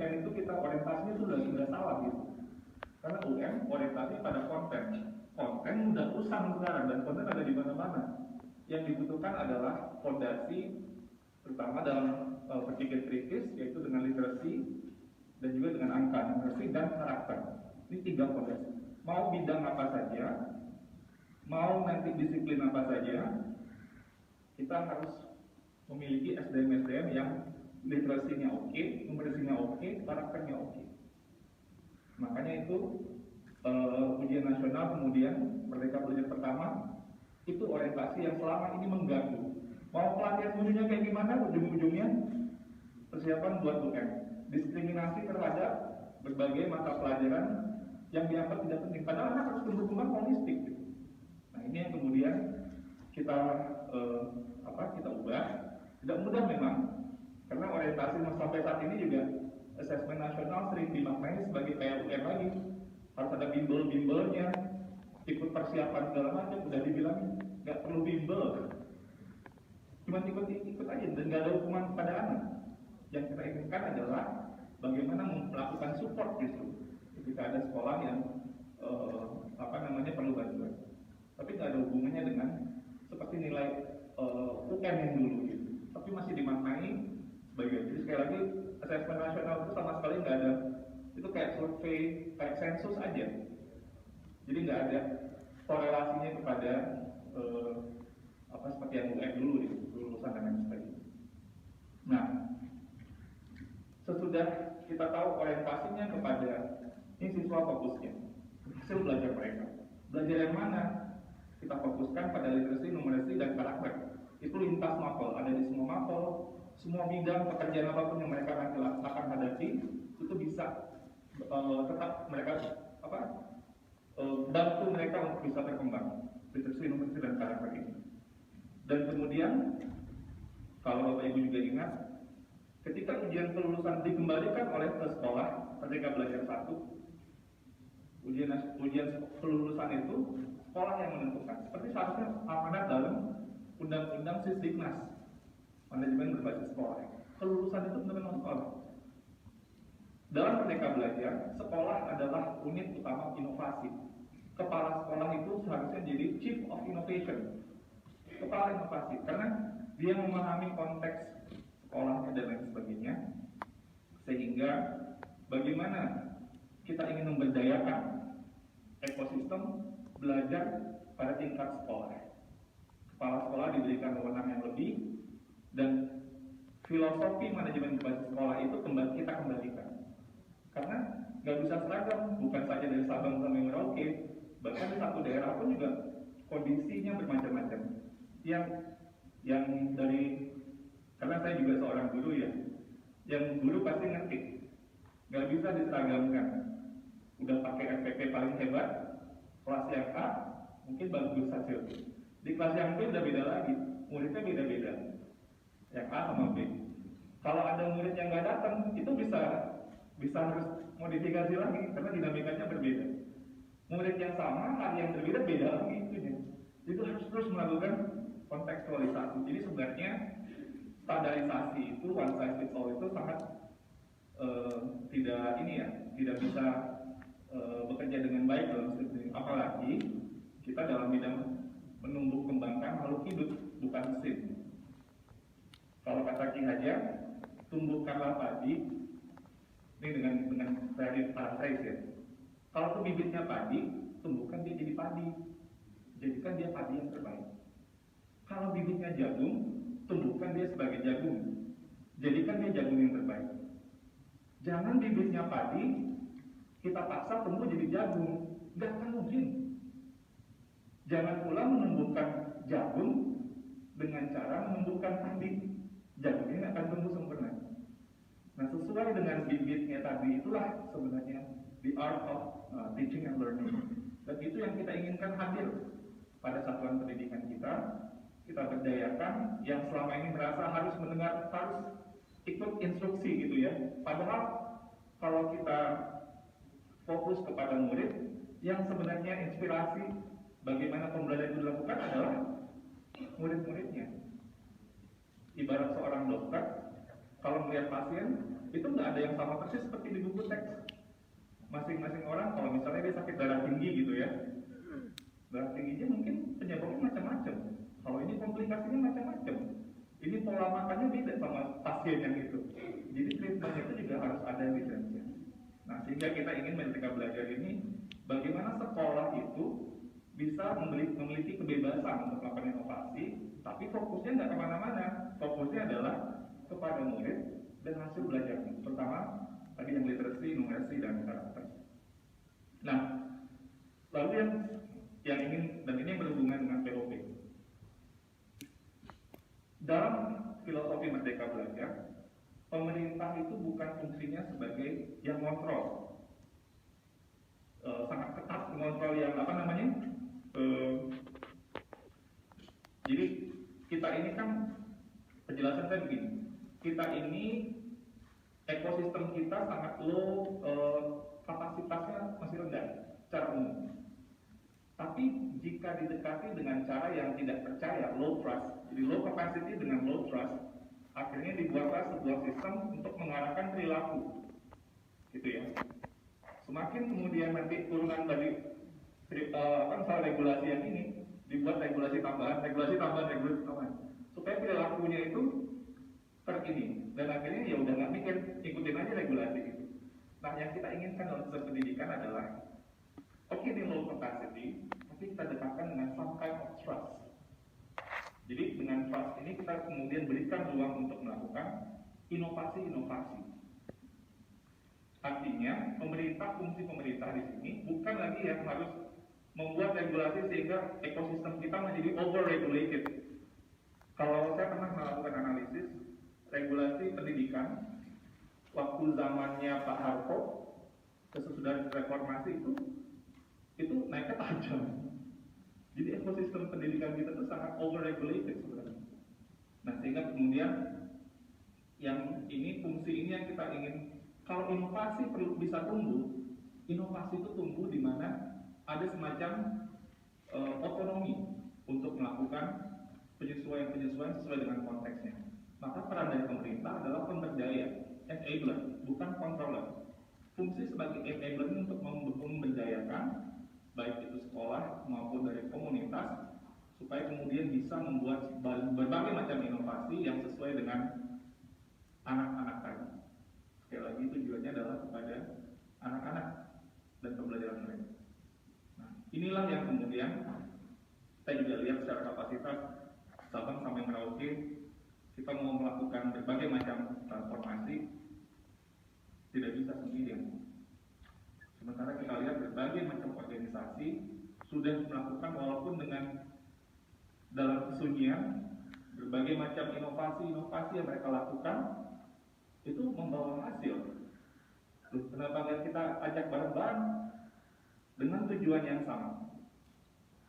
UN itu kita orientasinya sudah salah gitu. Karena UN orientasi pada konten. Konten udah usang sekarang dan konten ada di mana-mana. Yang dibutuhkan adalah fondasi, terutama dalam berpikir kritis, yaitu dengan literasi dan juga dengan angka, numerasi dan karakter. Ini 3 fondasi. Mau bidang apa saja, mau nanti disiplin apa saja, kita harus memiliki SDM-SDM yang literasinya oke, numerasinya oke, karakternya oke. Makanya itu ujian nasional kemudian Merdeka Belajar pertama itu orientasi yang selama ini mengganggu. Mau pelatihan gurunya kayak gimana, ujung-ujungnya persiapan buat UN. Diskriminasi terhadap berbagai mata pelajaran yang dianggap tidak penting. Padahal anak harus tumbuh kembang holistik. Gitu. Nah ini yang kemudian kita kita ubah. Tidak mudah memang, karena orientasi sampai saat ini juga asesmen nasional sering dimaknai sebagai kayak UN lagi. Harus ada bimbel-bimbelnya, ikut persiapan segala macam. Udah dibilang nggak perlu bimbel, cuma ikut aja dan nggak ada hukuman kepada anak. Yang kita inginkan adalah bagaimana melakukan support justru ketika ada sekolah yang perlu bantuan. Tapi nggak ada hubungannya dengan seperti nilai UN yang dulu gitu. Tapi masih dimaknai sebagai, jadi sekali lagi asesmen nasional itu sama sekali nggak ada, itu kayak survei, kayak sensus aja. Jadi nggak ada korelasinya kepada seperti yang UN dulu gitu, lulusan dan lain sebagainya. Nah, sesudah kita tahu orientasinya kepada ini siswa fokusnya hasil belajar mereka. Belajar yang mana? Kita fokuskan pada literasi, numerasi, dan karakter. Itu lintas mapel, ada di semua mapel, semua bidang pekerjaan apapun yang mereka nanti akan hadapi itu bisa tetap mereka bantu mereka untuk bisa berkembang literasi, numerasi, dan karakter ini. Dan kemudian kalau Bapak Ibu juga ingat, ketika ujian kelulusan dikembalikan oleh ke sekolah ketika belajar 1, ujian kelulusan itu sekolah yang menentukan. Seperti seharusnya amanat dalam Undang-Undang Sisdiknas, manajemen berbasis sekolah. Kelulusan itu benar-benar sekolah. Dalam Merdeka Belajar, sekolah adalah unit utama inovasi. Kepala sekolah itu seharusnya jadi Chief of Innovation, kepala inovasi, karena dia memahami konteks sekolahnya dan lain sebagainya, sehingga bagaimana kita ingin memberdayakan ekosistem belajar pada tingkat sekolah. Kepala sekolah diberikan wewenang yang lebih, dan filosofi manajemen berbasis sekolah itu kita kembalikan. Karena nggak bisa seragam, bukan saja dari Sabang sampai Merauke, bahkan di satu daerah pun juga kondisinya bermacam-macam. Yang dari, karena saya juga seorang guru ya, yang guru pasti ngerti, nggak bisa diseragamkan. Udah pakai FPP paling hebat, kelas yang A mungkin bagus hasil, di kelas yang B udah beda lagi, muridnya beda-beda, yang A sama B. Kalau ada murid yang nggak datang, itu bisa harus modifikasi lagi karena dinamikanya berbeda. Murid yang sama, hari yang berbeda, beda lagi itunya. Itu harus terus melakukan kontekstualisasi. Jadi sebenarnya standarisasi itu, one size fits all itu sangat tidak bisa bekerja dengan baik dalam sistem. Apalagi kita dalam bidang menumbuh kembangkan makhluk hidup, bukan mesin. Kalau kata Ki Hajar, tumbuhkanlah padi. Ini dengan saya paraphrase ya. Kalau itu bibitnya padi, tumbuhkan dia jadi padi, jadikan dia padi yang terbaik. Kalau bibitnya jagung, tumbuhkan dia sebagai jagung, jadikan dia jagung yang terbaik. Jangan bibitnya padi kita paksa tumbuh jadi jagung, nggak akan mungkin. Jangan pula menumbuhkan jagung dengan cara menumbuhkan padi, jagungnya akan tumbuh sempurna. Nah, sesuai dengan bibitnya tadi, itulah sebenarnya the art of teaching and learning. Dan itu yang kita inginkan hadir pada satuan pendidikan kita. Kita berdayakan yang selama ini merasa harus mendengar, harus ikut instruksi gitu ya. Padahal kalau kita fokus kepada murid, yang sebenarnya inspirasi bagaimana pembelajaran itu dilakukan adalah murid-muridnya. Ibarat seorang dokter, kalau melihat pasien itu nggak ada yang sama persis seperti di buku teks. Masing-masing orang kalau misalnya dia sakit darah tinggi gitu ya, darah tingginya mungkin penyebabnya macam-macam. Kalau ini komplikasinya macam-macam. Ini pola makannya beda sama pasien yang itu. Jadi treatment itu juga harus ada evidence-nya. Nah, sehingga kita ingin Merdeka Belajar ini bagaimana sekolah itu bisa memiliki kebebasan untuk melakukan inovasi, tapi fokusnya nggak kemana-mana. Fokusnya adalah kepada murid dan hasil belajarnya, terutama tadi yang literasi, numerasi, dan karakter. Nah, lalu yang ingin, dan ini yang berhubungan dengan POP. Dalam filosofi Merdeka Belajar, pemerintah itu bukan fungsinya sebagai yang kontrol, sangat ketat mengontrol yang apa namanya. Jadi kita ini kan, penjelasan saya begini, kita ini ekosistem kita sangat low, kapasitasnya masih rendah secara umum. Tapi jika didekati dengan cara yang tidak percaya, low trust, jadi low capacity dengan low trust, akhirnya dibuatlah sebuah sistem untuk mengarahkan perilaku, gitu ya. Semakin kemudian nanti turunan dari misalnya regulasi yang ini, dibuat regulasi tambahan, supaya perilakunya itu terkini, dan akhirnya ya udah nggak mikir, ikutin aja regulasi itu. Nah, yang kita inginkan dalam sistem pendidikan adalah oke, ini low capacity, tapi kita dekatkan dengan some kind of trust. Jadi dengan trust ini kita kemudian berikan ruang untuk melakukan inovasi-inovasi. Artinya fungsi pemerintah di sini bukan lagi yang harus membuat regulasi sehingga ekosistem kita menjadi over-regulated. Kalau saya pernah melakukan analisis regulasi pendidikan waktu zamannya Pak Harto, sesudah reformasi itu naiknya tajam. Jadi ekosistem pendidikan kita itu sangat over-regulated sebenarnya. Nah, sehingga kemudian yang ini, fungsi ini yang kita ingin. Kalau inovasi perlu bisa tumbuh, inovasi itu tumbuh di mana ada semacam otonomi untuk melakukan penyesuaian-penyesuaian sesuai dengan konteksnya. Maka peran dari pemerintah adalah pemberdaya, enabler, bukan controller. Fungsi sebagai enabler untuk memberdayakan baik itu sekolah maupun dari komunitas, supaya kemudian bisa membuat berbagai macam inovasi yang sesuai dengan anak-anak tadi. Sekali lagi tujuannya adalah kepada anak-anak dan pembelajaran mereka. Nah, inilah yang kemudian kita juga lihat secara kapasitas Sabang sampai Merauke, kita mau melakukan berbagai macam transformasi tidak bisa sendirian. Sementara kita lihat berbagai macam organisasi sudah melakukan, walaupun dengan dalam kesunyian, berbagai macam inovasi-inovasi yang mereka lakukan itu membawa hasil. Kenapa nggak kita ajak bareng-bareng dengan tujuan yang sama,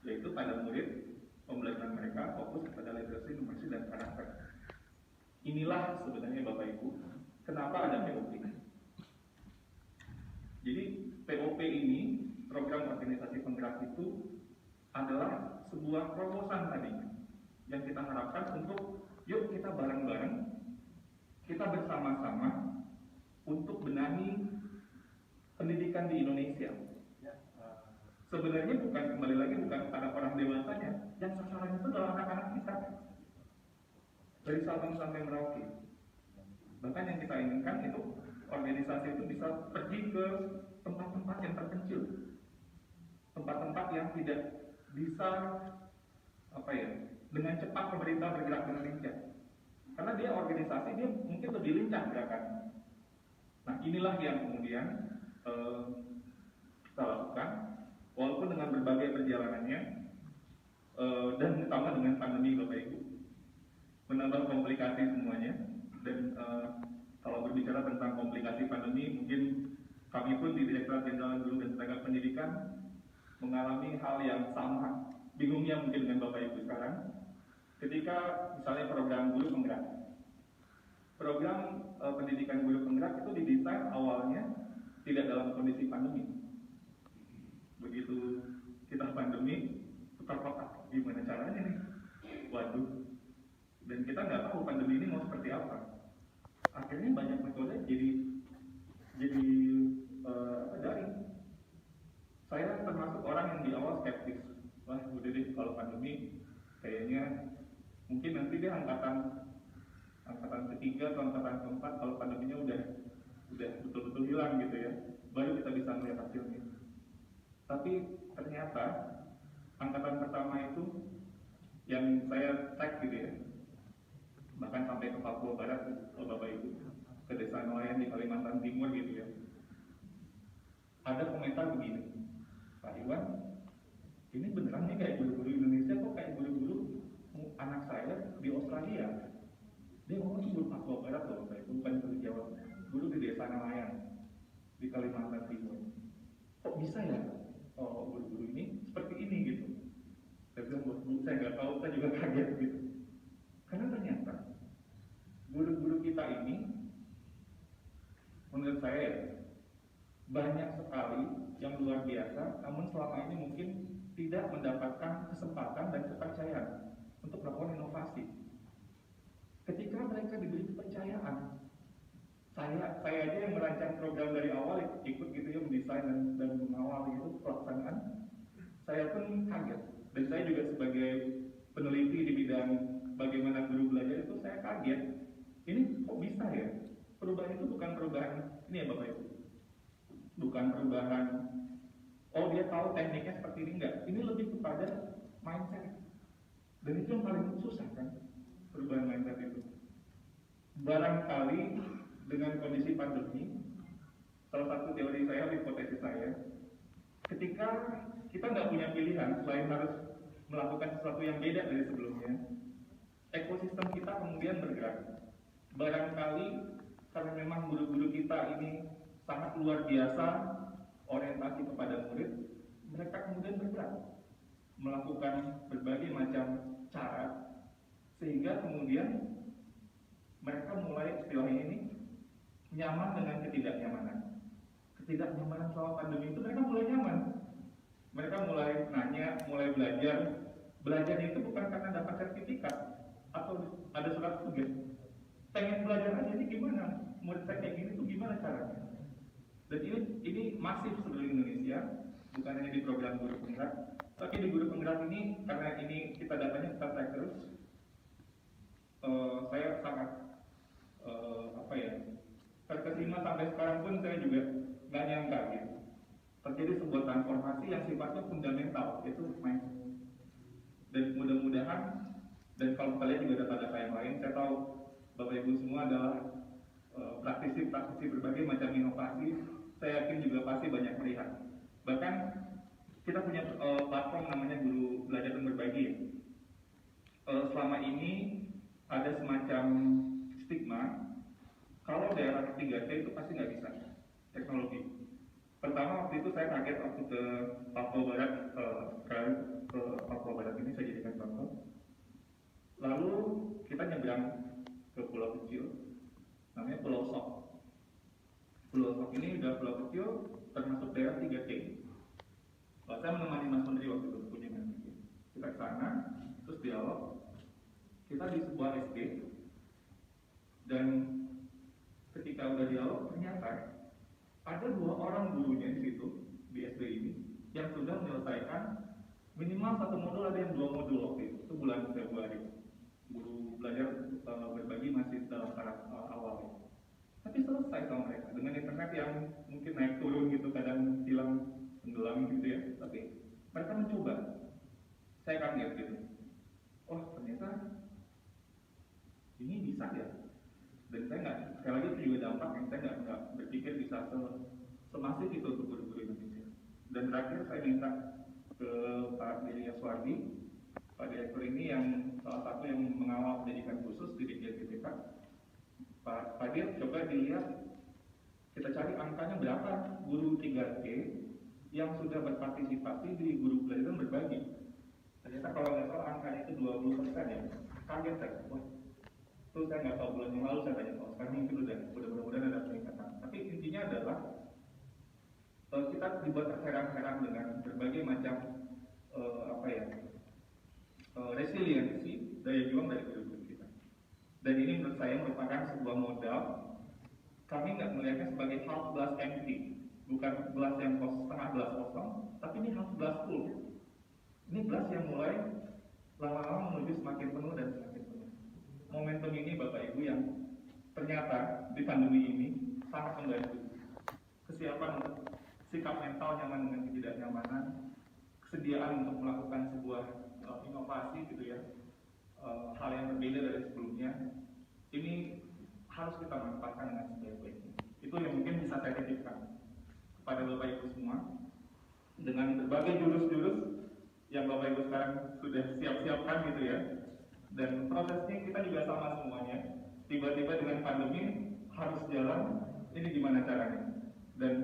yaitu pada murid, pembelajaran mereka fokus kepada literasi, numerasi, dan karakter. Inilah sebenarnya Bapak Ibu, kenapa ada POP. Jadi POP ini, program organisasi penggerak itu adalah sebuah terobosan tadi yang kita harapkan untuk yuk kita bareng-bareng, kita bersama-sama untuk benahi pendidikan di Indonesia. Sebenarnya bukan, kembali lagi, bukan pada orang dewasanya, yang sasaran itu adalah anak-anak kita dari Sabang sampai Merauke. Bahkan yang kita inginkan itu organisasi itu bisa pergi ke tempat-tempat yang terpencil, tempat-tempat yang tidak bisa dengan cepat pemerintah bergerak dengan lincah, karena dia organisasi, dia mungkin lebih lincah gerakan. Nah, inilah yang kemudian kita lakukan, walaupun dengan berbagai perjalanannya, dan ditambah dengan pandemi Bapak Ibu, menambah komplikasi semuanya. Dan kalau berbicara tentang komplikasi pandemi, mungkin kami pun di Direktorat Jenderal Guru dan Tenaga Pendidikan mengalami hal yang sama, bingungnya mungkin dengan Bapak Ibu sekarang, ketika misalnya program guru penggerak. Program pendidikan guru penggerak itu didesain awalnya tidak dalam kondisi pandemi. Begitu kita pandemi, putar-putar, gimana caranya nih? Waduh. Dan kita nggak tahu pandemi ini mau seperti apa. gitu ya, baru kita bisa melihat hasilnya. Tapi ternyata angkatan pertama itu yang saya cek gitu ya, bahkan sampai ke Papua Barat, Bapak Ibu, ke desa nelayan di Kalimantan Timur gitu ya, ada komentar begini, Pak Iwan, ini beneran nih kayak guru-guru Indonesia kok kayak guru-guru anak saya di Australia. Dia ngomong guru Papua Barat loh, Bapak Ibu, bukan guru Jawa, guru di desa nelayan di Kalimantan Timur. Kok bisa ya guru-guru ini seperti ini gitu? Saya bilang, Bu, saya nggak tahu, saya juga kaget gitu. Karena ternyata guru-guru kita ini, menurut saya ya, banyak sekali yang luar biasa, namun selama ini mungkin tidak mendapatkan kesempatan dan kepercayaan untuk melakukan inovasi. Ketika mereka diberi kepercayaan, saya aja yang merancang program dari awal, ikut gitu ya, mendesain dan mengawal gitu pelaksanaan, saya pun kaget. Dan saya juga sebagai peneliti di bidang bagaimana guru belajar itu, saya kaget. Ini kok bisa ya? Perubahan itu bukan perubahan, ini ya Bapak Ibu, bukan perubahan, oh dia tahu tekniknya seperti ini, enggak. Ini lebih kepada mindset. Dan itu yang paling susah kan, perubahan mindset itu. Barangkali dengan kondisi pandemi, salah satu teori saya, hipotesis saya, ketika kita nggak punya pilihan selain harus melakukan sesuatu yang beda dari sebelumnya, ekosistem kita kemudian bergerak. Barangkali karena memang guru-guru kita ini sangat luar biasa orientasi kepada murid, mereka kemudian bergerak melakukan berbagai macam cara, sehingga kemudian mereka mulai, istilahnya ini, nyaman dengan ketidaknyamanan. Ketidaknyamanan selama pandemi itu mereka mulai nyaman. Mereka mulai nanya, mulai belajar. Belajarnya itu bukan karena dapat sertifikat atau ada surat tugas. Pengen belajar aja, ini gimana? Murid saya kayak gini tuh gimana caranya? Dan ini masif seluruh Indonesia, bukan hanya di program guru penggerak, tapi di guru penggerak ini, karena ini kita datanya kita track terus, saya sangat terkesima sampai sekarang pun saya juga nggak nyangka gitu. Terjadi sebuah transformasi yang sifatnya fundamental, itu mindset. Dan mudah-mudahan, dan kalau kita lihat juga data-data yang lain, saya tahu Bapak Ibu semua adalah praktisi berbagai macam inovasi. Saya yakin juga pasti banyak melihat. Bahkan kita punya platform namanya Guru Belajar dan Berbagi. Selama ini ada semacam stigma kalau daerah 3T itu pasti nggak bisa teknologi. Pertama waktu itu saya kaget waktu ke Papua Barat, ke Papua Barat ini saya jadikan contoh. Lalu kita nyebrang ke pulau kecil, namanya Pulau Sok. Pulau Sok ini udah pulau kecil, termasuk daerah 3T. Saya menemani Mas Menteri waktu itu kunjungan. Kita ke sana, terus dialog. Kita di sebuah SD, dan ketika udah dialog ternyata ada 2 orang gurunya di situ di SD ini yang sudah menyelesaikan minimal 1 modul, ada yang 2 modul waktu itu bulan Februari. Guru belajar berbagi masih dalam taraf awal, tapi selesai sama mereka dengan internet yang mungkin naik turun gitu, kadang hilang, tenggelam gitu ya, tapi mereka mencoba. Saya kaget gitu, oh ternyata ini bisa ya. Dan saya nggak, sekali lagi itu juga dampak yang saya nggak berpikir bisa semasif itu untuk guru-guru Indonesia. Dan terakhir saya minta ke Pak Diri Yaswardi, Pak Direktur ini yang salah satu yang mengawal pendidikan khusus di DKPTK. Pak Dir, coba dilihat, kita cari angkanya berapa guru 3T yang sudah berpartisipasi di Guru Belajar dan Berbagi. Ternyata kalau nggak salah angkanya itu 20% ya. Kaget saya, wah, itu saya nggak tahu bulan yang lalu saya tanya, oh sekarang mungkin udah mudah-mudahan ada peningkatan. Tapi intinya adalah kita dibuat terheran-heran dengan berbagai macam resiliensi daya juang dari guru-guru kita. Dan ini menurut saya merupakan sebuah modal. Kami nggak melihatnya sebagai half glass empty, bukan gelas yang setengah gelas kosong, tapi ini half glass full. Ini gelas yang mulai lama-lama menuju semakin penuh dan semakin penuh. Momentum ini Bapak Ibu yang ternyata di pandemi ini sangat membantu. sikap mental nyaman dengan ketidaknyamanan, kesediaan untuk melakukan sebuah inovasi gitu ya, hal yang berbeda dari sebelumnya, ini harus kita manfaatkan dengan sebaik-baiknya. Itu yang mungkin bisa saya titipkan kepada Bapak Ibu semua, dengan berbagai jurus-jurus yang Bapak Ibu sekarang sudah siap-siapkan gitu ya. Dan prosesnya kita juga sama semuanya. Tiba-tiba dengan pandemi harus jalan, ini gimana caranya? Dan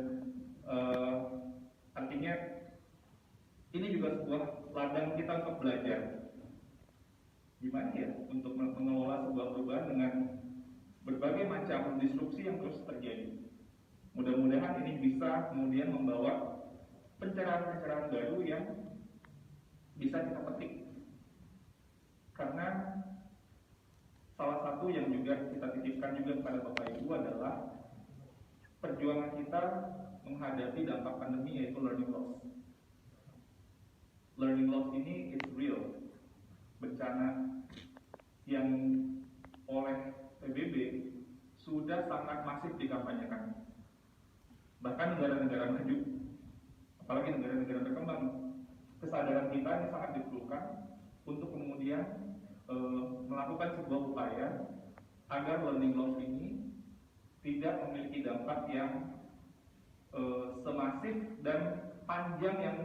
artinya ini juga sebuah ladang kita untuk belajar. Gimana ya untuk mengelola sebuah perubahan dengan berbagai macam disrupsi yang terus terjadi. Mudah-mudahan ini bisa kemudian membawa pencerahan-pencerahan baru yang bisa kita petik. Karena salah satu yang juga kita titipkan juga kepada Bapak Ibu adalah perjuangan kita menghadapi dampak pandemi, yaitu learning loss. Learning loss ini is real, bencana yang oleh PBB sudah sangat masif dikampanyekan. Bahkan negara-negara maju, apalagi negara-negara berkembang, kesadaran kita ini sangat diperlukan untuk kemudian melakukan sebuah upaya agar learning loss ini tidak memiliki dampak yang semasif dan panjang yang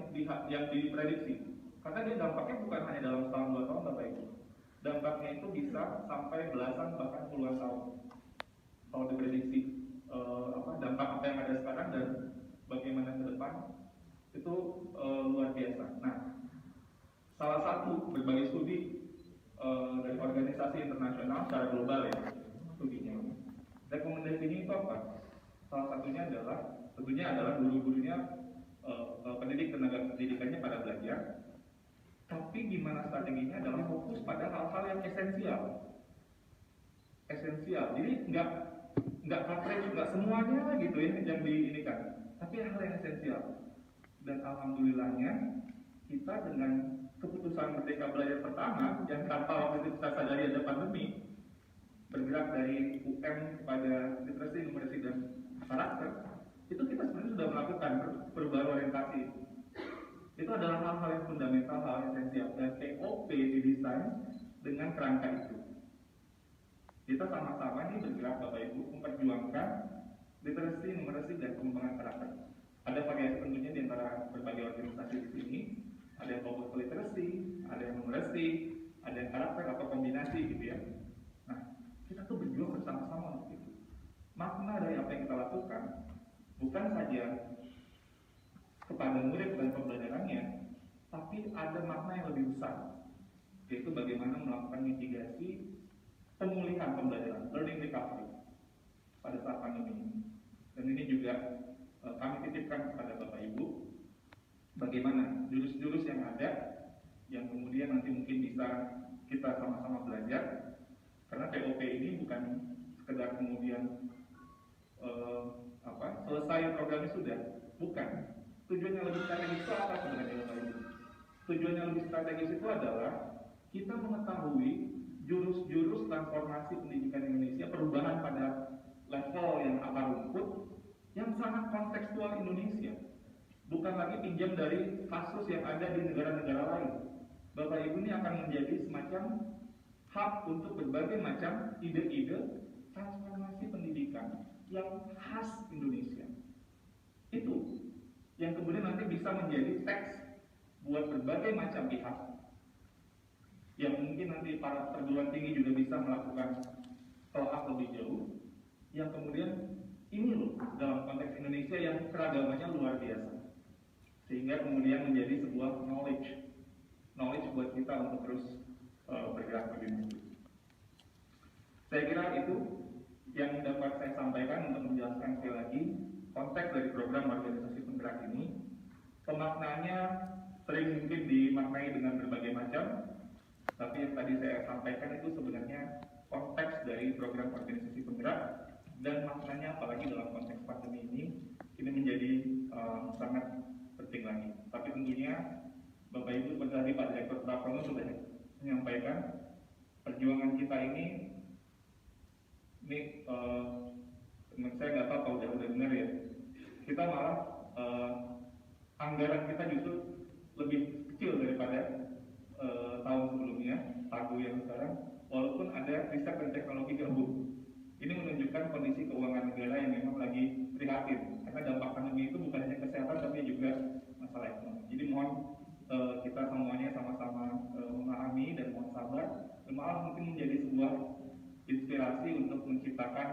diprediksi. Karena dia dampaknya bukan hanya dalam setahun 2 tahun Bapak Ibu. Dampaknya itu bisa sampai belasan bahkan puluhan tahun. Kalau diprediksi dampak apa yang ada sekarang dan bagaimana ke depan itu luar biasa. Nah, salah satu berbagai studi dari organisasi internasional secara global ya, studinya. Rekomendasi ini itu apa? Salah satunya adalah guru-gurunya pendidik tenaga pendidikannya pada belajar. Tapi gimana strateginya adalah fokus pada hal-hal yang esensial. Jadi nggak coverage, nggak semuanya gitu ya yang diinikan, tapi hal yang esensial. Dan alhamdulillahnya kita dengan keputusan Merdeka Belajar pertama yang tanpa waktu itu kita sadari ada pandemi, bergerak dari UM kepada literasi, numerasi dan karakter, itu kita sebenarnya sudah melakukan perubahan orientasi. Itu adalah hal-hal yang fundamental, hal yang esensial, dan TOP didesain dengan kerangka itu. Kita sama-sama ini bergerak Bapak Ibu memperjuangkan literasi, numerasi dan pengembangan karakter. Ada variasi tentunya di antara berbagai organisasi di sini. Ada yang fokus ke literasi, ada yang numerasi, ada yang karakter atau kombinasi gitu ya. Nah, kita tuh berjuang bersama-sama untuk itu. Makna dari apa yang kita lakukan bukan saja kepada murid dan pembelajarannya, tapi ada makna yang lebih besar, yaitu bagaimana melakukan mitigasi pemulihan pembelajaran, learning recovery pada saat pandemi ini. Dan ini juga kami titipkan kepada Bapak Ibu, bagaimana jurus-jurus yang ada, yang kemudian nanti mungkin bisa kita sama-sama belajar. Karena TOP ini bukan sekedar kemudian selesai programnya sudah, bukan. Tujuannya lebih strategis itu apa sebenarnya Bapak Ibu? Tujuannya lebih strategis itu adalah kita mengetahui jurus-jurus transformasi pendidikan Indonesia, perubahan pada level yang akar rumput, yang sangat kontekstual Indonesia. Bukan lagi pinjam dari kasus yang ada di negara-negara lain. Bapak Ibu ini akan menjadi semacam hub untuk berbagai macam ide-ide transformasi pendidikan yang khas Indonesia. Itu yang kemudian nanti bisa menjadi teks buat berbagai macam pihak, yang mungkin nanti para perguruan tinggi juga bisa melakukan telaah lebih jauh, yang kemudian ini loh dalam konteks Indonesia yang keragamannya luar biasa, sehingga kemudian menjadi sebuah knowledge buat kita untuk terus bergerak lebih maju. Saya kira itu yang dapat saya sampaikan untuk menjelaskan sekali lagi konteks dari program organisasi penggerak ini. Pemaknaannya sering mungkin dimaknai dengan berbagai macam, tapi yang tadi saya sampaikan itu sebenarnya konteks dari program organisasi penggerak, dan maknanya apalagi dalam konteks pandemi ini menjadi sangat penting lagi. Tapi tentunya Bapak Ibu seperti tadi Pak Direktur Praprono sudah menyampaikan, perjuangan kita ini saya nggak tahu kalau udah dengar ya, kita malah anggaran kita justru lebih kecil daripada tahun sebelumnya, pagu yang sekarang, walaupun ada riset dan teknologi gabung. Ini menunjukkan kondisi keuangan negara yang memang lagi prihatin, karena dampak pandemi itu bukan hanya kesehatan tapi juga masalah ekonomi. Jadi mohon kita semuanya sama-sama memahami dan mohon sabar, dan malah mungkin menjadi sebuah inspirasi untuk menciptakan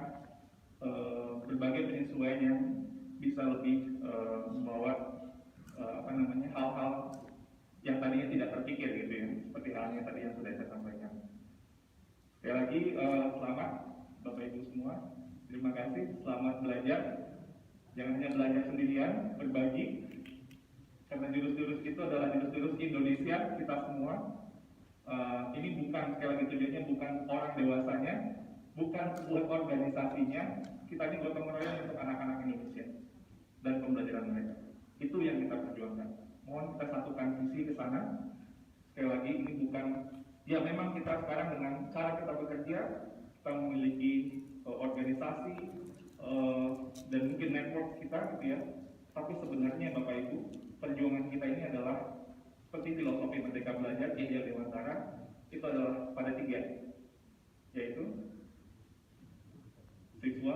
berbagai penyesuaian yang bisa lebih membawa hal-hal yang tadinya tidak terpikir gitu ya, seperti halnya tadi yang sudah saya sampaikan. Sekali lagi selamat Bapak Ibu semua, terima kasih, selamat belajar. Jangan hanya belajar sendirian, berbagi, karena jurus-jurus itu adalah jurus-jurus Indonesia kita semua. Ini bukan, sekali lagi tujuannya bukan orang dewasanya, bukan sebuah organisasinya, kita ini gotong royong untuk anak-anak Indonesia dan pembelajaran mereka. Itu yang kita perjuangkan. Mohon kita satukan visi ke sana. Sekali lagi ini bukan, ya memang kita sekarang dengan cara kita bekerja, kita memiliki organisasi dan mungkin network kita gitu ya. Tapi sebenarnya Bapak Ibu, perjuangan kita ini adalah seperti filosofi Merdeka Belajar Ki Hajar Dewantara, itu adalah pada 3, yaitu siswa,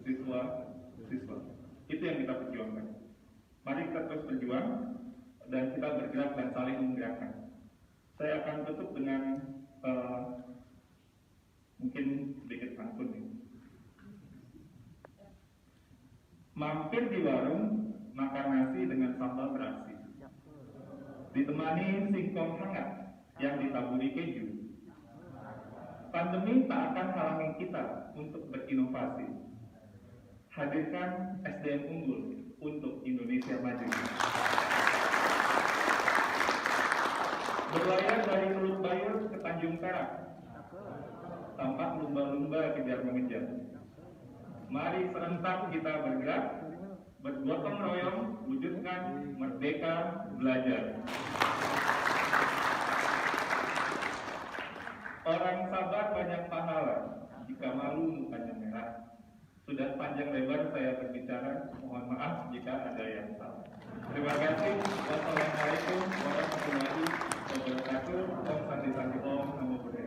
siswa, siswa. Itu yang kita perjuangkan. Mari kita terus berjuang dan kita bergerak dan saling menggerakkan. Saya akan tutup dengan mungkin sedikit pantun nih. Mampir di warung, makan nasi dengan sambal terasi, ditemani singkong hangat yang ditaburi keju. Pandemi tak akan halangi kita untuk berinovasi. Hadirkan SDM unggul untuk Indonesia maju. Berlayar dari Teluk Bayur ke Tanjung Perak, tampak lumba-lumba kejar mengejar. Mari serentak kita bergerak, bergotong royong, wujudkan Merdeka Belajar. Orang sabar banyak pahala, jika malu mukanya merah. Sudah panjang lebar saya berbicara, mohon maaf jika ada yang salah. Terima kasih. Wassalamualaikum warahmatullahi wabarakatuh. Om Santi Santi Om Namo Buddhaya.